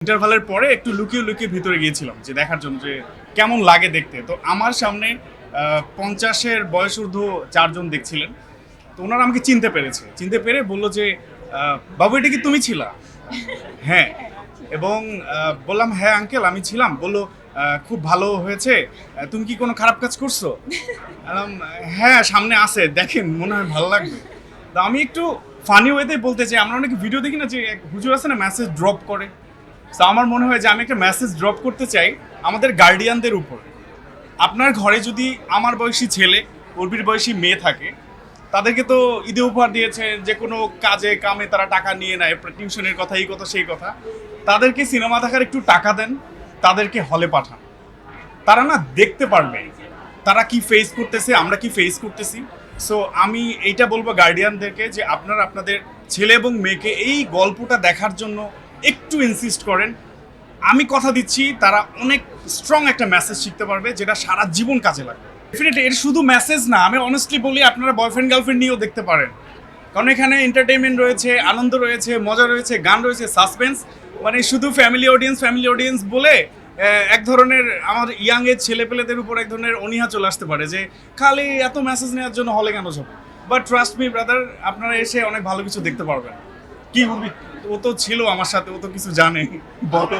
ইন্টারভালের পরে একটু লুকিয়ে লুকিয়ে ভিতরে গিয়েছিলাম যে দেখার জন্য যে কেমন লাগে দেখতে। তো আমার সামনে ৫০-এর বয়সূর্ধ্ব ৪ জন দেখছিলেন। তো ওনারা আমাকে চিনতে পেরেছে। চিনতে পেরে বলল যে, "বাবু এটা কি তুমি ছিলা?" হ্যাঁ। এবং বললাম, "হ্যাঁ আঙ্কেল আমি ছিলাম।" বলল, "খুব ভালো হয়েছে। তুমি কি কোনো খারাপ কাজ করছো?" বললাম, "হ্যাঁ সামনে আছে দেখেন মনে হয় ভালো লাগবে।" তো আমি একটু ফানি ওয়েতে বলতে চাই, আমরা অনেক ভিডিও দেখি না যে এক হুজুর আছে না মেসেজ ড্রপ করে। তো আমার মনে হয় যে আমি একটা মেসেজ ড্রপ করতে চাই আমাদের গার্ডিয়ানদের উপর। আপনার ঘরে যদি আমার বয়সী ছেলে, উর্বির বয়সী মেয়ে থাকে, তাদেরকে তো ঈদে উপহার দিয়েছেন, যে কোনো কাজে কামে তারা টাকা নিয়ে নেয়, টিউশনের কথা এই কথা সেই কথা। তাদেরকে সিনেমা দেখার একটু টাকা দেন, তাদেরকে হলে পাঠান। তারা না দেখতে পারবে তারা কি ফেস করতেছে, আমরা কি ফেস করতেছি। সো আমি এইটা বলবো গার্ডিয়ানদেরকে যে আপনারা আপনাদের ছেলে এবং মেয়েকে এই গল্পটা দেখার জন্য একটু ইনসিস্ট করেন। আমি কথা দিচ্ছি তারা অনেক স্ট্রং একটা মেসেজ শিখতে পারবে যেটা সারা জীবন কাজে লাগবে। ডেফিনেটলি এর শুধু মেসেজ না, আমি অনেস্টলি বলি আপনারা বয়ফ্রেন্ড গার্লফ্রেন্ড নিয়েও দেখতে পারেন, কারণ এখানে এন্টারটেইনমেন্ট রয়েছে, আনন্দ রয়েছে, মজা রয়েছে, গান রয়েছে, সাসপেন্স। মানে শুধু ফ্যামিলি অডিয়েন্স বলে এক ধরনের আমার ইয়াং এজ ছেলেপেলেদের উপর এক ধরনের অনীহা চলে আসতে পারে যে খালি এত মেসেজ নেওয়ার জন্য হলে কেন যাবো। বাট ট্রাস্ট মি ব্রাদার, আপনারা এসে অনেক ভালো কিছু দেখতে পারবেন। কি উর্বি, ও তো ছিল আমার সাথে, ও তো কিছু জানে, বলো।